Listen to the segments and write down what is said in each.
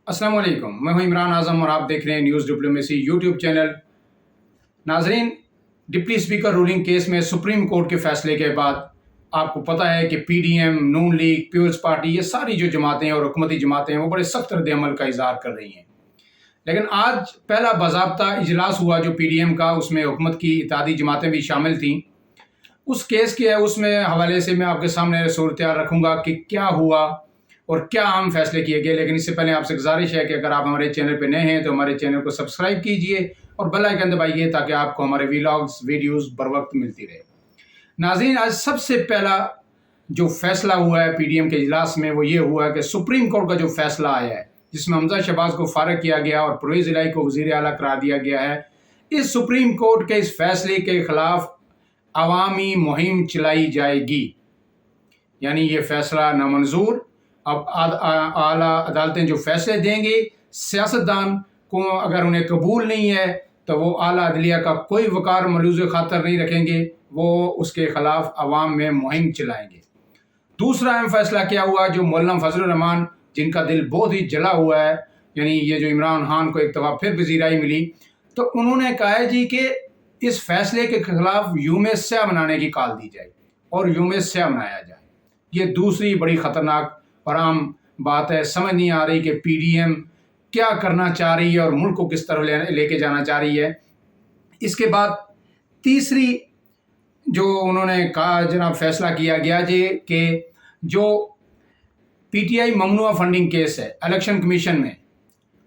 अस्सलाम वालेकुम, मैं हूं इमरान आज़म और आप देख रहे हैं न्यूज़ डिप्लोमेसी यूट्यूब चैनल। नाजरीन, डिप्टी स्पीकर रूलिंग केस में सुप्रीम कोर्ट के फैसले के बाद आपको पता है कि पीडीएम, नून लीग, पीपल्स पार्टी, ये सारी जो जमातें और हुकूमती जमातें हैं वो बड़े सख्त रद्द-ए-अमल का इजहार कर रही हैं। लेकिन आज पहला बाज़ाब्ता इजलास हुआ जो पीडीएम का, उसमें हुकूमत की इत्तेहादी जमातें भी शामिल थीं। उस केस के उसमें हवाले से मैं आपके सामने सूरत-ए-हाल रखूँगा कि क्या हुआ और क्या अहम फैसले किए गए। लेकिन इससे पहले आपसे गुजारिश है कि अगर आप हमारे चैनल पर नए हैं तो हमारे चैनल को सब्सक्राइब कीजिए और बेल आइकन दबाइए ताकि आपको हमारे व्लॉग्स, वीडियोस बर वक्त मिलती रहे। नाज़रीन, आज सबसे पहला जो फैसला हुआ है पीडीएम के इजलास में वो ये हुआ है कि सुप्रीम कोर्ट का जो फैसला आया है जिसमें हमजा शहबाज को फारग किया गया और परवेज़ इलाही को वज़ीर आला करार दिया गया है, इस सुप्रीम कोर्ट के इस फैसले के खिलाफ अवामी मुहिम चलाई जाएगी। यानी ये फैसला नामंजूर। अब आला अदालतें जो फैसले देंगे, सियासतदान को अगर उन्हें कबूल नहीं है तो वो आला अदलिया का कोई वकार मलूज़ खातर नहीं रखेंगे, वो उसके खिलाफ अवाम में मुहिम चलाएंगे। दूसरा अहम फैसला क्या हुआ, जो मौलाना फजलुर रहमान जिनका दिल बहुत ही जला हुआ है, यानी ये जो इमरान खान को एक दफ़ा फिर वज़ीराई मिली, तो उन्होंने कहा है जी कि इस फैसले के खिलाफ यूम स्याह मनाने की कॉल दी जाए और यूम स्याह मनाया जाए। ये दूसरी बड़ी ख़तरनाक और आम बात है। समझ नहीं आ रही कि पीडीएम क्या करना चाह रही है और मुल्क को किस तरह लेके जाना चाह रही है। इसके बाद तीसरी जो उन्होंने कहा जनाब फैसला किया गया जी कि जो पीटीआई ममनुआ फंडिंग केस है इलेक्शन कमीशन में,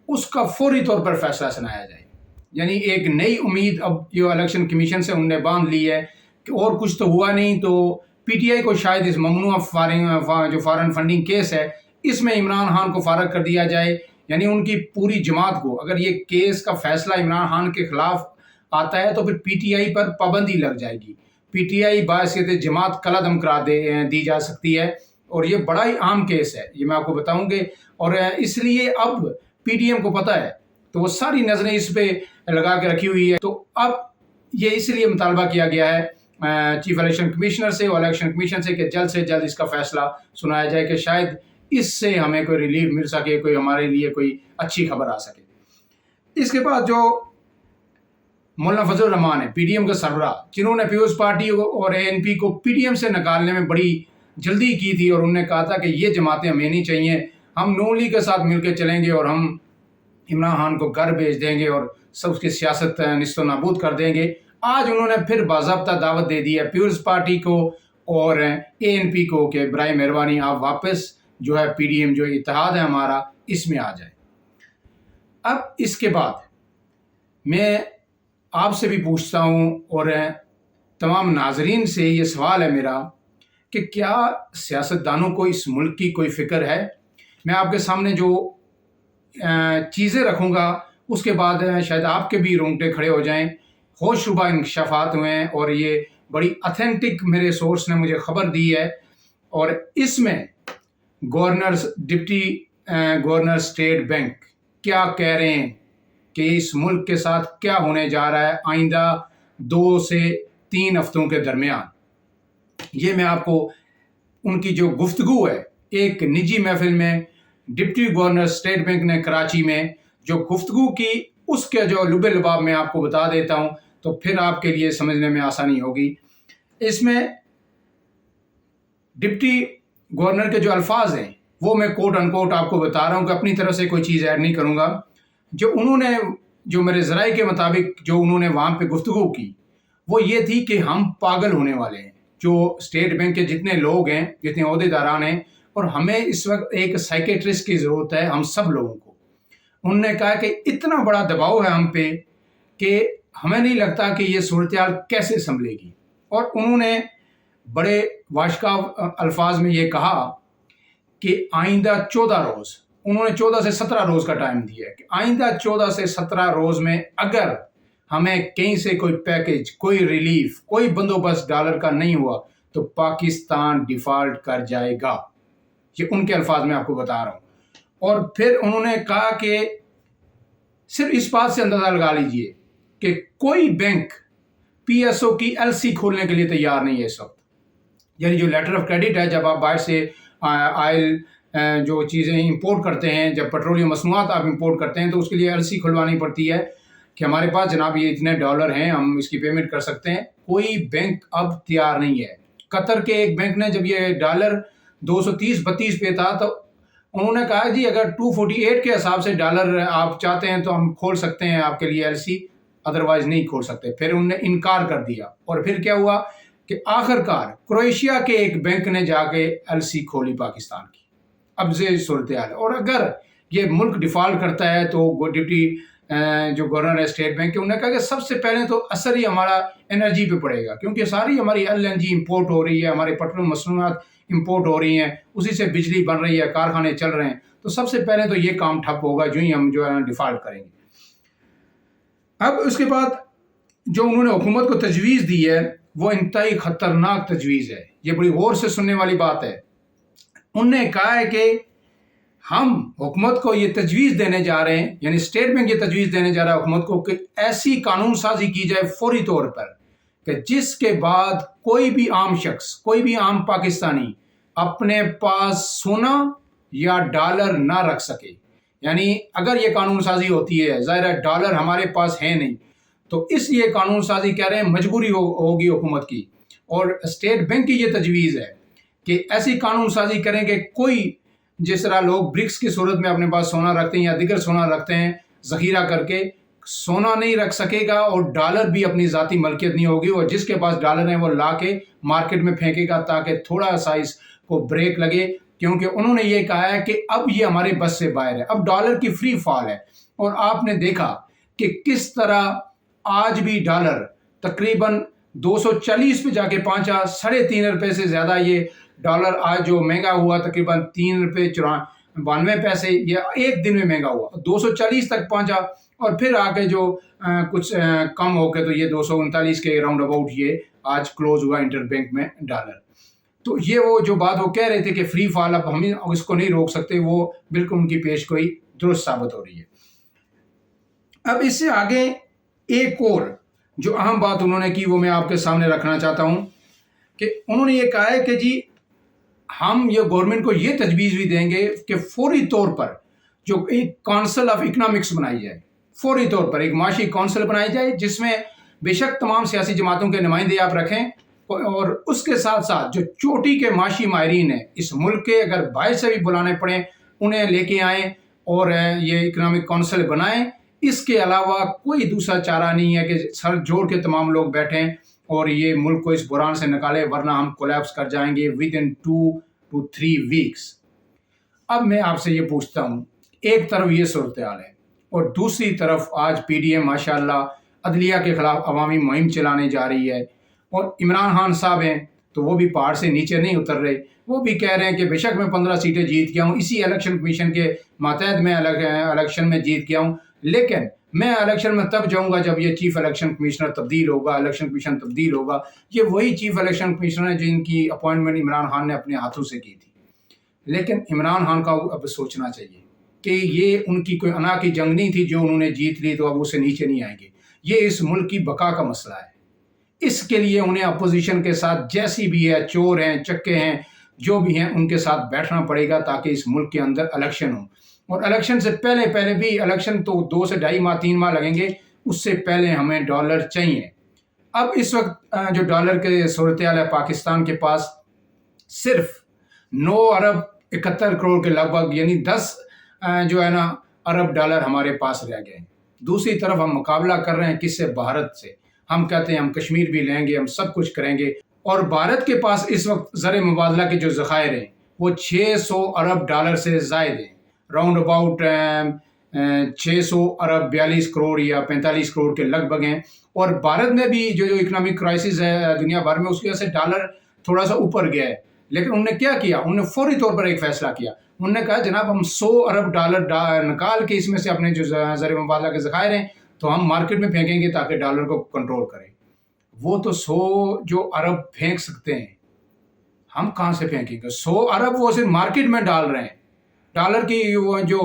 उसका फौरी तौर पर फैसला सुनाया जाए। यानी एक नई उम्मीद अब जो इलेक्शन कमीशन से उनने बांध ली है कि और कुछ तो हुआ नहीं तो पीटीआई को शायद इस ममनुआ जो फॉरेन फंडिंग केस है इसमें इमरान खान को फारग कर दिया जाए। यानी उनकी पूरी जमात को, अगर ये केस का फैसला इमरान खान के खिलाफ आता है तो फिर पीटीआई पर पाबंदी लग जाएगी। पीटीआई बायसियत जमात कलादम करा दी जा सकती है और ये बड़ा ही अहम केस है, ये मैं आपको बताऊंगे। और इसलिए अब पीडीएम को पता है तो वो सारी नज़रें इस पे लगा के रखी हुई है। तो अब ये इसलिए मुतालबा किया गया है चीफ इलेक्शन कमिश्नर से और इलेक्शन कमीशन से कि जल्द से जल्द इसका फैसला सुनाया जाए कि शायद इससे हमें कोई रिलीफ मिल सके, कोई हमारे लिए कोई अच्छी खबर आ सके। इसके बाद जो मौलाना फजलुर रहमान है पीडीएम के सरबराह, जिन्होंने पीपल्स पार्टी और एएनपी को पीडीएम से निकालने में बड़ी जल्दी की थी और उन्होंने कहा था कि ये जमातें हमें नहीं चाहिए, हम नून लीग के साथ मिलकर चलेंगे और हम इमरान खान को घर भेज देंगे और सब उसकी सियासत निस्तो नाबूद कर देंगे। आज उन्होंने फिर बाज़ाब्ता दावत दे दी है पीपल्स पार्टी को और एएनपी को कि बराए मेहरबानी आप वापस जो है पीडीएम जो इत्तेहाद है हमारा इसमें आ जाए। अब इसके बाद मैं आपसे भी पूछता हूँ और तमाम नाजरीन से ये सवाल है मेरा कि क्या सियासतदानों को इस मुल्क की कोई फ़िक्र है। मैं आपके सामने जो चीज़ें रखूँगा उसके बाद शायद आपके भी रोंगटे खड़े हो जाएं। होशरुबा इंकशाफात हुए हैं और ये बड़ी ऑथेंटिक मेरे सोर्स ने मुझे ख़बर दी है और इसमें डिप्टी गवर्नर स्टेट बैंक क्या कह रहे हैं कि इस मुल्क के साथ क्या होने जा रहा है आइंदा 2 से 3 हफ्तों के दरमियान। ये मैं आपको उनकी जो गुफ्तगू है एक निजी महफिल में डिप्टी गवर्नर स्टेट बैंक ने कराची में जो गुफ्तगू की उसके जो लुबे लुबाब में आपको बता देता हूँ तो फिर आपके लिए समझने में आसानी होगी। इसमें डिप्टी गवर्नर के जो अल्फाज हैं वो मैं कोट अनकोट आपको बता रहा हूँ कि अपनी तरफ से कोई चीज़ ऐड नहीं करूँगा। जो मेरे ज़राए के मुताबिक जो उन्होंने वहाँ पे गुफ्तगू की वो ये थी कि हम पागल होने वाले हैं, जो स्टेट बैंक के जितने लोग हैं, जितने ओहदेदारान हैं, और हमें इस वक्त एक साइकेट्रिस्ट की ज़रूरत है हम सब लोगों को। उन्होंने कहा कि इतना बड़ा दबाव है हम पे कि हमें नहीं लगता कि ये सूरत-ए-हाल कैसे संभलेगी। और उन्होंने बड़े वाशकाव अल्फाज में ये कहा कि आइंदा 14 रोज़, उन्होंने 14 से 17 रोज़ का टाइम दिया है कि आइंदा 14 से 17 रोज़ में अगर हमें कहीं से कोई पैकेज, कोई रिलीफ, कोई बंदोबस्त डॉलर का नहीं हुआ तो पाकिस्तान डिफ़ॉल्ट कर जाएगा। ये उनके अल्फाज में आपको बता रहा हूँ। और फिर उन्होंने कहा कि सिर्फ इस बात से अंदाज़ा लगा लीजिए कि कोई बैंक पीएसओ की एलसी खोलने के लिए तैयार नहीं है इस वक्त। यानी जो लेटर ऑफ क्रेडिट है, जब आप बाहर से ऑयल جو چیزیں امپورٹ کرتے ہیں، جب پیٹرولیم مصنوعات آپ امپورٹ کرتے ہیں تو اس کے لیے LC کھلوانی پڑتی ہے کہ ہمارے پاس جناب یہ اتنے ڈالر ہیں، ہم اس کی پیمنٹ کر سکتے ہیں۔ کوئی بینک اب تیار نہیں ہے۔ قطر کے ایک بینک نے جب یہ ڈالر 230-32 پہ تھا تو انہوں نے کہا جی اگر 248 کے حساب سے ڈالر آپ چاہتے ہیں تو ہم کھول سکتے ہیں آپ کے لیے LC، ادروائز نہیں کھول سکتے۔ پھر انہوں نے انکار کر دیا، اور پھر کیا ہوا کہ آخر کار کروشیا کے ایک بینک نے جا کے LC کھولی پاکستان کی۔ اب یہ صورتحال ہے، اور اگر یہ ملک ڈیفالٹ کرتا ہے تو ڈپٹی جو گورنر ہے اسٹیٹ بینک کے، انہوں نے کہا کہ سب سے پہلے تو اثر ہی ہمارا انرجی پہ پڑے گا، کیونکہ ساری ہماری LNG امپورٹ ہو رہی ہے، ہمارے پیٹرول مصنوعات امپورٹ ہو رہی ہیں، اسی سے بجلی بن رہی ہے، کارخانے چل رہے ہیں، تو سب سے پہلے تو یہ کام ٹھپ ہوگا جو ہی ہم جو ہے ڈیفالٹ کریں گے۔ اب اس کے بعد جو انہوں نے حکومت کو تجویز دی ہے وہ انتہائی خطرناک تجویز ہے، یہ بڑی غور سے سننے والی بات ہے۔ انہوں نے کہا ہے کہ ہم حکومت کو یہ تجویز دینے جا رہے ہیں، یعنی اسٹیٹ بینک یہ تجویز دینے جا رہا ہے حکومت کو کہ ایسی قانون سازی کی جائے فوری طور پر کہ جس کے بعد کوئی بھی عام شخص، کوئی بھی عام پاکستانی اپنے پاس سونا یا ڈالر نہ رکھ سکے۔ یعنی اگر یہ قانون سازی ہوتی ہے، ظاہر ہے ڈالر ہمارے پاس ہے نہیں، تو اس لیے قانون سازی کہہ رہے ہیں مجبوری ہوگی حکومت کی، اور اسٹیٹ بینک کی یہ تجویز ہے کہ ایسی قانون سازی کریں کہ کوئی، جس طرح لوگ برکس کی صورت میں اپنے پاس سونا رکھتے ہیں یا دیگر سونا رکھتے ہیں ذخیرہ کر کے، سونا نہیں رکھ سکے گا اور ڈالر بھی اپنی ذاتی ملکیت نہیں ہوگی، اور جس کے پاس ڈالر ہیں وہ لا کے مارکیٹ میں پھینکے گا تاکہ تھوڑا سا اس کو بریک لگے، کیونکہ انہوں نے یہ کہا ہے کہ اب یہ ہمارے بس سے باہر ہے، اب ڈالر کی فری فال ہے۔ اور آپ نے دیکھا کہ کس طرح آج بھی ڈالر تقریباً 240 پہ جا کے پہنچا، 3.5 روپے سے زیادہ یہ ڈالر آج جو مہنگا ہوا تقریباً 3 روپے 92 پیسے، یہ ایک دن میں مہنگا ہوا، 240 تک پہنچا، اور پھر آگے جو کچھ کم ہو کے تو یہ 239 کے راؤنڈ اباؤٹ یہ آج کلوز ہوا انٹر بینک میں ڈالر۔ تو یہ وہ جو بات وہ کہہ رہے تھے کہ فری فال اب ہم اس کو نہیں روک سکتے، وہ بالکل ان کی پیش گوئی درست ثابت ہو رہی ہے۔ اب اس سے آگے ایک اور جو اہم بات انہوں نے کی وہ میں آپ کے سامنے رکھنا چاہتا ہوں کہ انہوں نے یہ کہا ہے کہ جی ہم یہ گورنمنٹ کو یہ تجویز بھی دیں گے کہ فوری طور پر جو ایک کونسل آف اکنامکس بنائی جائے، فوری طور پر ایک معاشی کونسل بنائی جائے جس میں بے شک تمام سیاسی جماعتوں کے نمائندے آپ رکھیں، اور اس کے ساتھ ساتھ جو چوٹی کے معاشی ماہرین ہیں اس ملک کے، اگر باہر سے بھی بلانے پڑیں انہیں لے کے آئیں اور یہ اکنامک کونسل بنائیں۔ اس کے علاوہ کوئی دوسرا چارہ نہیں ہے کہ سر جوڑ کے تمام لوگ بیٹھیں اور یہ ملک کو اس بحران سے نکالے، ورنہ ہم کولیپس کر جائیں گے within 2 to 3 weeks۔ اب میں آپ سے یہ پوچھتا ہوں، ایک طرف یہ صورتحال ہے اور دوسری طرف آج PDM ماشاءاللہ عدلیہ کے خلاف عوامی مہم چلانے جا رہی ہے، اور عمران خان صاحب ہیں تو وہ بھی پہاڑ سے نیچے نہیں اتر رہے، وہ بھی کہہ رہے ہیں کہ بے شک میں 15 سیٹیں جیت گیا ہوں، اسی الیکشن کمیشن کے ماتحت میں الیکشن میں جیت گیا ہوں، لیکن میں الیکشن میں تب جاؤں گا جب یہ چیف الیکشن کمشنر تبدیل ہوگا، الیکشن کمیشن تبدیل ہوگا۔ یہ وہی چیف الیکشن کمشنر ہے جن کی اپوائنٹمنٹ عمران خان نے اپنے ہاتھوں سے کی تھی، لیکن عمران خان کا اب سوچنا چاہیے کہ یہ ان کی کوئی انا کی جنگ نہیں تھی جو انہوں نے جیت لی تو اب اسے نیچے نہیں آئیں گے، یہ اس ملک کی بقا کا مسئلہ ہے۔ اس کے لیے انہیں اپوزیشن کے ساتھ جیسی بھی ہے، چور ہیں، چکے ہیں، جو بھی ہیں، ان کے ساتھ بیٹھنا پڑے گا تاکہ اس ملک کے اندر الیکشن ہو، اور الیکشن سے پہلے بھی، الیکشن تو 2 سے 2.5 ماہ 3 ماہ لگیں گے، اس سے پہلے ہمیں ڈالر چاہیے۔ اب اس وقت جو ڈالر کے صورتحال ہے پاکستان کے پاس صرف 9 ارب 71 کروڑ کے لگ بھگ، یعنی 10 جو ہے نا ارب ڈالر ہمارے پاس رہ گئے ہیں۔ دوسری طرف ہم مقابلہ کر رہے ہیں کس سے؟ بھارت سے۔ ہم کہتے ہیں ہم کشمیر بھی لیں گے، ہم سب کچھ کریں گے، اور بھارت کے پاس اس وقت زر مبادلہ کے جو ذخائر ہیں وہ 600 ارب ڈالر سے زائد ہیں، راؤنڈ اباؤٹ 600 ارب 42 کروڑ یا 45 کروڑ کے لگ بھگ ہیں، اور بھارت میں بھی جو اکنامک کرائسس ہے دنیا بھر میں، اس کی وجہ سے ڈالر تھوڑا سا اوپر گیا ہے، لیکن انہوں نے کیا کیا؟ انہوں نے فوری طور پر ایک فیصلہ کیا، انہوں نے کہا جناب ہم 100 ارب ڈالر نکال کے اس میں سے اپنے جو زر مبادلہ کے ذخائر ہیں تو ہم مارکیٹ میں پھینکیں گے تاکہ ڈالر کو کنٹرول کریں۔ وہ تو 100 جو ارب پھینک سکتے ہیں، ہم کہاں سے پھینکیں گے؟ 100 ارب وہ صرف مارکیٹ میں ڈال رہے ہیں ڈالر کی وہ جو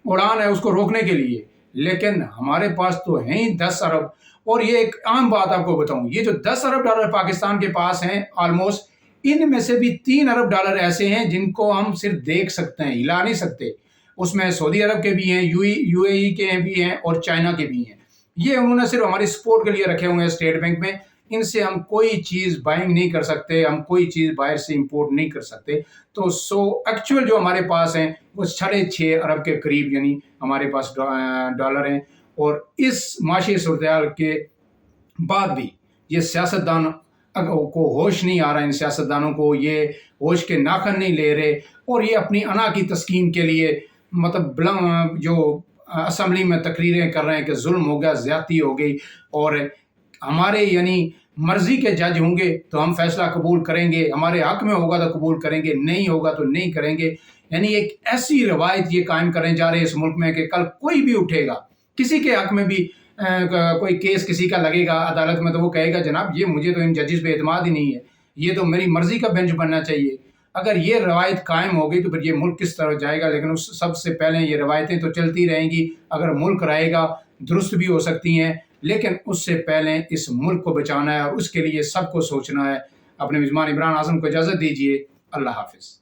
اڑان ہے اس کو روکنے کے لیے، لیکن ہمارے پاس تو ہیں ہی 10 ارب۔ اور یہ ایک عام بات آپ کو بتاؤں، یہ جو 10 ارب ڈالر پاکستان کے پاس ہیں، آلموسٹ ان میں سے بھی $3 अरब ऐसे हैं जिनको हम सिर्फ देख सकते हैं, हिला नहीं सकते, उसमें सऊदी अरब के भी हैं, यूएई के भी हैं और चाइना के भी हैं। ये उन्होंने सिर्फ हमारे स्पोर्ट के लिए रखे हुए हैं, स्टेट बैंक में। इनसे हम कोई चीज़ बाइंग नहीं कर सकते, हिला नहीं सकते। उसमें सऊदी अरब के भी हैं, यूएई के भी हैं और चाइना के भी हैं। ये उन्होंने सिर्फ हमारे स्पोर्ट के लिए रखे हुए हैं स्टेट बैंक में। इनसे हम कोई चीज़ बाइंग नहीं कर सकते, हम कोई चीज़ बाहर से इंपोर्ट नहीं कर सकते। तो एक्चुअल जो हमारे पास हैं वो 6.5 अरब के करीब यानी हमारे पास डॉलर हैं। और इस माशी सूरत के बाद भी ये सियासतदान को होश नहीं आ रहा, इन सियासतदानों को ये होश के नाखन नहीं ले रहे और ये अपनी अना की तस्कीन के लिए मतलब जो असम्बली में तकरीरें कर रहे हैं कि जुल्म हो गया, ज़्यादती हो गई और हमारे यानी मर्जी के जज होंगे तो हम फैसला कबूल करेंगे, हमारे हक में होगा तो कबूल करेंगे, नहीं होगा तो नहीं करेंगे। यानी एक ऐसी रवायत ये कायम करने जा रहे हैं इस मुल्क में कि कल कोई भी उठेगा, किसी के हक में भी कोई केस किसी का लगेगा अदालत में तो वो कहेगा जनाब ये मुझे तो इन जजेस पे एतमाद ही नहीं है, ये तो मेरी मर्जी का बेंच बनना चाहिए। अगर ये रवायत कायम हो गई तो फिर ये मुल्क किस तरह जाएगा। लेकिन उस सबसे पहले ये रवायतें तो चलती रहेंगी, अगर मुल्क रहेगा दुरुस्त भी हो सकती हैं, लेकिन उससे पहले इस मुल्क को बचाना है और उसके लिए सबको सोचना है। अपने मेज़बान इमरान आज़म को इजाज़त दीजिए। अल्लाह हाफ़िज़।